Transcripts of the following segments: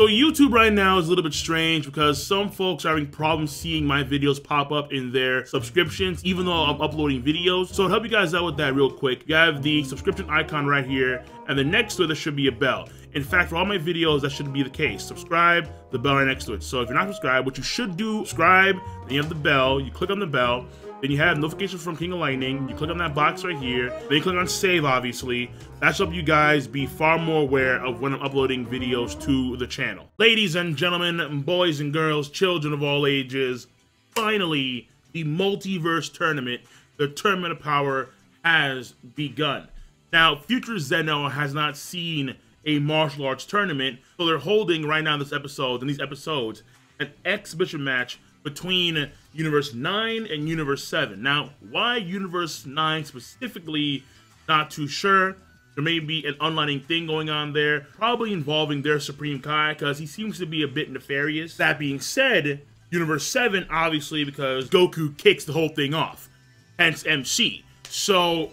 So YouTube right now is a little bit strange because some folks are having problems seeing my videos pop up in their subscriptions, even though I'm uploading videos. So to help you guys out with that real quick, you have the subscription icon right here, and then next to it, there should be a bell. In fact, for all my videos, that should be the case. Subscribe, the bell right next to it. So if you're not subscribed, what you should do, subscribe, then you have the bell, you click on the bell, then you have notifications from King of Lightning, you click on that box right here, then you click on save, obviously. That should help you guys be far more aware of when I'm uploading videos to the channel. Ladies and gentlemen, boys and girls, children of all ages, finally, the Multiverse Tournament, the Tournament of Power, has begun. Now, Future Zeno has not seen a martial arts tournament, so they're holding right now in these episodes, an exhibition match between Universe 9 and Universe 7. Now, why Universe 9 specifically, not too sure. There may be an unlining thing going on there, probably involving their Supreme Kai, because he seems to be a bit nefarious. That being said, Universe 7, obviously, because Goku kicks the whole thing off, hence MC. So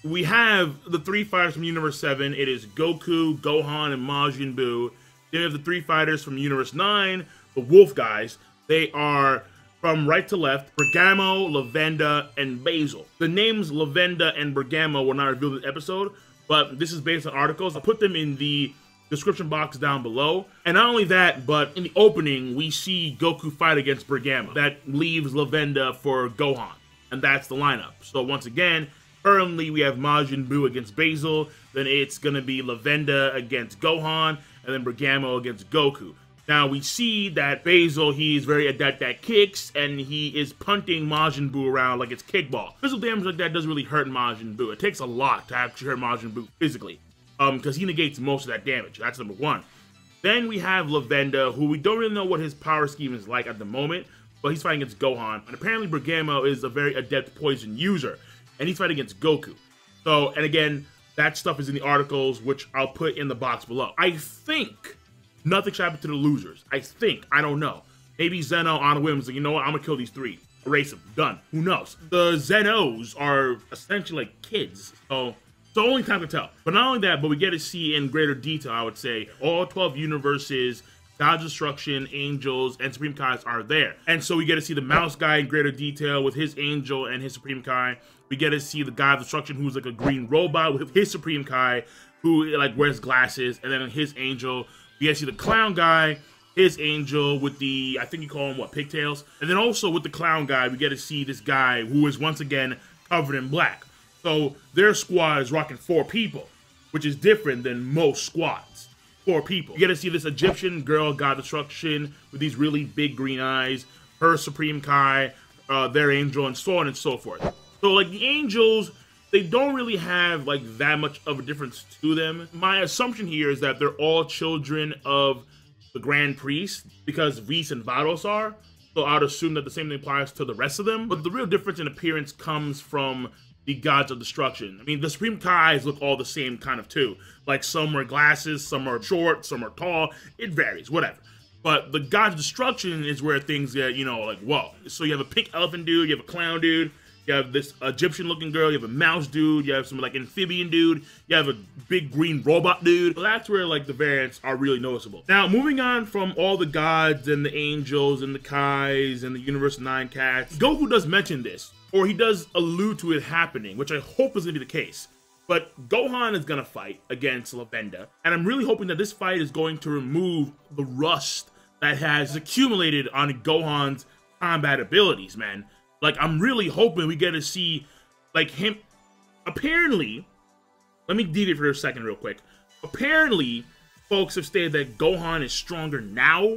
we have the three fighters from Universe 7. It is Goku, Gohan, and Majin Buu. Then we have the three fighters from Universe 9, the Wolf guys. They are from right to left, Bergamo, Lavenda, and Basil. The names Lavenda and Bergamo were not revealed in the episode, but this is based on articles. I'll put them in the description box down below. And not only that, but in the opening, we see Goku fight against Bergamo. That leaves Lavenda for Gohan, and that's the lineup. So once again, currently we have Majin Buu against Basil, then it's going to be Lavenda against Gohan, and then Bergamo against Goku. Now, we see that Basil, he's very adept at kicks, and he is punting Majin Buu around like it's kickball. Physical damage like that doesn't really hurt Majin Buu. It takes a lot to actually hurt Majin Buu physically, because he negates most of that damage. That's number one. Then we have Lavenda, who we don't really know what his power scheme is like at the moment, but he's fighting against Gohan. And apparently Bergamo is a very adept poison user, and he's fighting against Goku. So, and again, that stuff is in the articles, which I'll put in the box below. I think nothing should happen to the losers. I don't know. Maybe Zeno on a whim is like, you know what, I'm gonna kill these three. Erase them. Done. Who knows? The Zenos are essentially like kids. So only time to tell. But not only that, but we get to see in greater detail, I would say, all 12 universes, God's Destruction, Angels, and Supreme Kais are there. And so we get to see the Mouse guy in greater detail with his Angel and his Supreme Kai. We get to see the God of Destruction, who's like a green robot with his Supreme Kai, who like wears glasses, and then his Angel. We get to see the Clown guy, his Angel with the, I think you call him, what, pigtails? And then also with the Clown guy, we get to see this guy who is once again covered in black. So their squad is rocking 4 people, which is different than most squads. 4 people. You get to see this Egyptian girl, God Destruction, with these really big green eyes, her Supreme Kai, their Angel, and so on and so forth. So like the Angels, they don't really have like that much of a difference to them. My assumption here is that they're all children of the Grand Priest, because Whis and Vados are. So I would assume that the same thing applies to the rest of them. But the real difference in appearance comes from the Gods of Destruction. I mean, the Supreme Kais look all the same kind of too. Like some wear glasses, some are short, some are tall. It varies, whatever. But the Gods of Destruction is where things get, you know, like, whoa. So you have a pink elephant dude, you have a clown dude, you have this Egyptian-looking girl, you have a mouse dude, you have some, like, amphibian dude, you have a big green robot dude. So that's where, like, the variants are really noticeable. Now, moving on from all the gods and the angels and the Kais and the Universe 9 cats, Goku does mention this, or he does allude to it happening, which I hope is going to be the case. But Gohan is going to fight against Lavenda, and I'm really hoping that this fight is going to remove the rust that has accumulated on Gohan's combat abilities, man. Like, I'm really hoping we get to see, like, him. Apparently, let me deviate for a second real quick. Apparently, folks have stated that Gohan is stronger now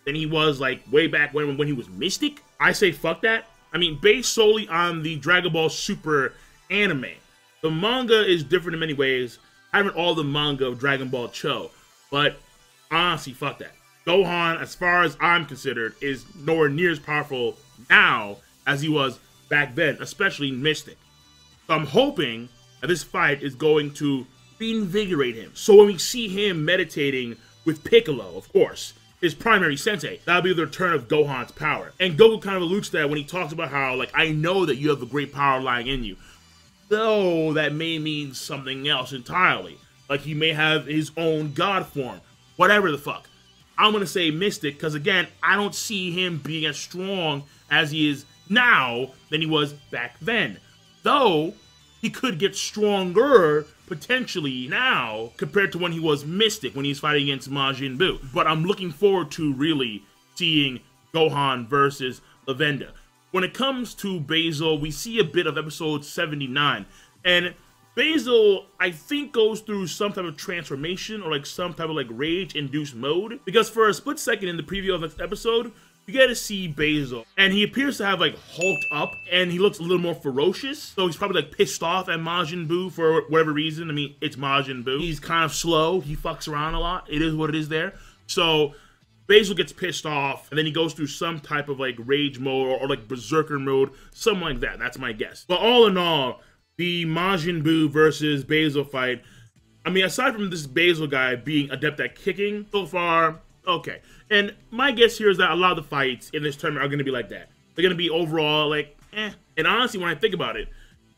than he was, like, way back when he was Mystic. I say fuck that. I mean, based solely on the Dragon Ball Super anime, the manga is different in many ways. I haven't all the manga of Dragon Ball Cho, but honestly, fuck that. Gohan, as far as I'm considered, is nowhere near as powerful now as he was back then, especially Mystic. So I'm hoping that this fight is going to reinvigorate him. So when we see him meditating with Piccolo, of course, his primary sensei, that'll be the return of Gohan's power. And Goku kind of alludes to that when he talks about how, like, I know that you have a great power lying in you. Though that may mean something else entirely. Like he may have his own god form. Whatever the fuck. I'm going to say Mystic because, again, I don't see him being as strong as he is now than he was back then. Though, he could get stronger, potentially, now compared to when he was Mystic, when he's fighting against Majin Buu. But I'm looking forward to really seeing Gohan versus Lavenda. When it comes to Basil, we see a bit of episode 79. And Basil, I think, goes through some type of transformation or like some type of like rage-induced mode. Because for a split second in the preview of this episode, you get to see Basil. And he appears to have like hulked up and he looks a little more ferocious. So he's probably like pissed off at Majin Buu for whatever reason. I mean, it's Majin Buu. He's kind of slow. He fucks around a lot. It is what it is there. So Basil gets pissed off and then he goes through some type of like rage mode or like berserker mode. Something like that. That's my guess. But all in all, the Majin Buu versus Basil fight, I mean, aside from this Basil guy being adept at kicking, so far, okay. And my guess here is that a lot of the fights in this tournament are going to be like that. They're going to be overall like, eh. And honestly, when I think about it,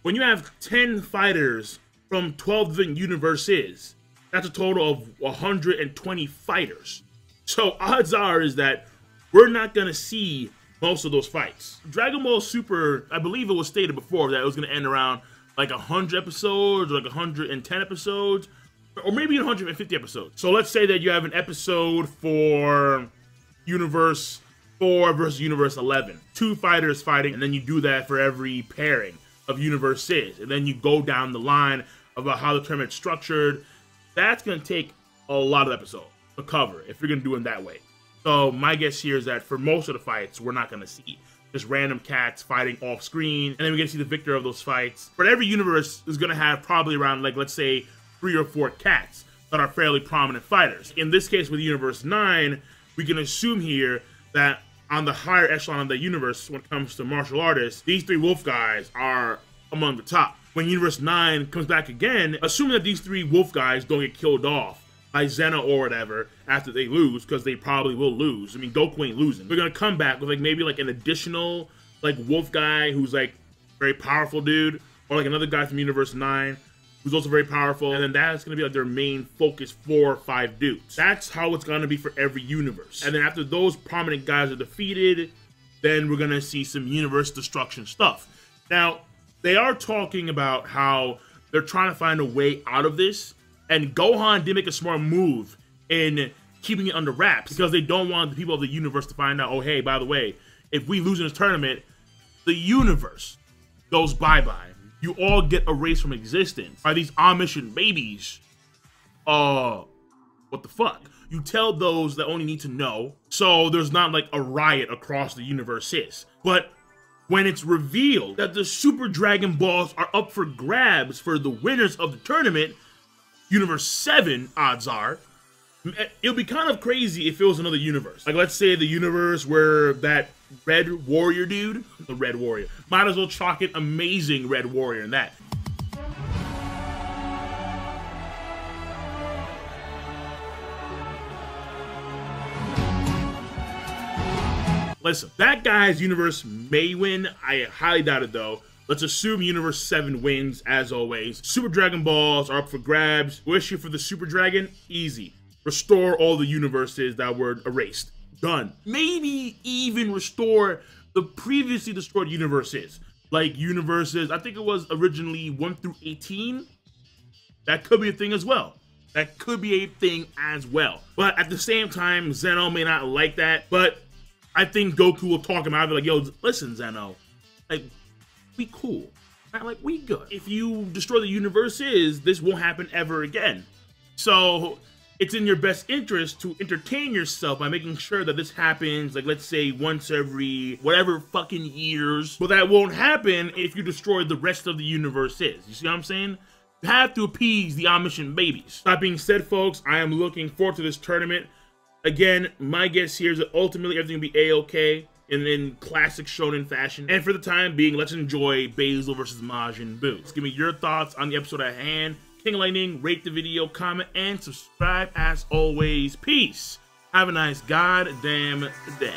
when you have 10 fighters from 12 different universes, that's a total of 120 fighters. So odds are is that we're not going to see most of those fights. Dragon Ball Super, I believe it was stated before that it was going to end around like 100 episodes, or like 110 episodes, or maybe 150 episodes. So let's say that you have an episode for Universe 4 versus Universe 11. 2 fighters fighting, and then you do that for every pairing of universes. And then you go down the line about how the tournament's structured. That's going to take a lot of episodes to cover if you're going to do it that way. So my guess here is that for most of the fights, we're not going to see just random cats fighting off screen, and then we get to see the victor of those fights. But every universe is gonna have probably around, like, let's say 3 or 4 cats that are fairly prominent fighters. In this case, with Universe 9, we can assume here that on the higher echelon of the universe, when it comes to martial artists, these 3 wolf guys are among the top. When Universe 9 comes back again, assuming that these 3 wolf guys don't get killed off by Zena or whatever after they lose, because they probably will lose. I mean, Goku ain't losing. We're gonna come back with like maybe like an additional like wolf guy who's like very powerful dude, or like another guy from Universe 9 who's also very powerful, and then that's gonna be like their main focus 4 or 5 dudes. That's how it's gonna be for every universe. And then after those prominent guys are defeated, then we're gonna see some universe destruction stuff. Now, they are talking about how they're trying to find a way out of this. And Gohan did make a smart move in keeping it under wraps because they don't want the people of the universe to find out, oh, hey, by the way, if we lose in this tournament, the universe goes bye-bye. You all get erased from existence by these omniscient babies. What the fuck? You tell those that only need to know, so there's not like a riot across the universes. But when it's revealed that the Super Dragon Balls are up for grabs for the winners of the tournament, Universe 7, odds are, it'll be kind of crazy if it was another universe. Like, let's say the universe where that Red Warrior dude, the Red Warrior, might as well chalk it Amazing Red Warrior in that. Listen, that guy's universe may win. I highly doubt it, though. Let's assume Universe 7 wins, as always. Super Dragon Balls are up for grabs. Wish you for the Super Dragon? Easy. Restore all the universes that were erased. Done. Maybe even restore the previously destroyed universes. Like universes, I think it was originally 1 through 18. That could be a thing as well. That could be a thing as well. But at the same time, Zeno may not like that. But I think Goku will talk him out of it like, yo, listen, Zeno. Like, we cool. Like, we good. If you destroy the universes, this won't happen ever again. So it's in your best interest to entertain yourself by making sure that this happens, like, let's say once every whatever fucking years. But that won't happen if you destroy the rest of the universes. You see what I'm saying? You have to appease the omniscient babies. That being said, folks, I am looking forward to this tournament. Again, my guess here is that ultimately everything will be A-okay. In classic shonen fashion. And for the time being, let's enjoy Basil versus Majin Buu. Just give me your thoughts on the episode at hand. King of Lightning, rate the video, comment, and subscribe as always. Peace. Have a nice goddamn day.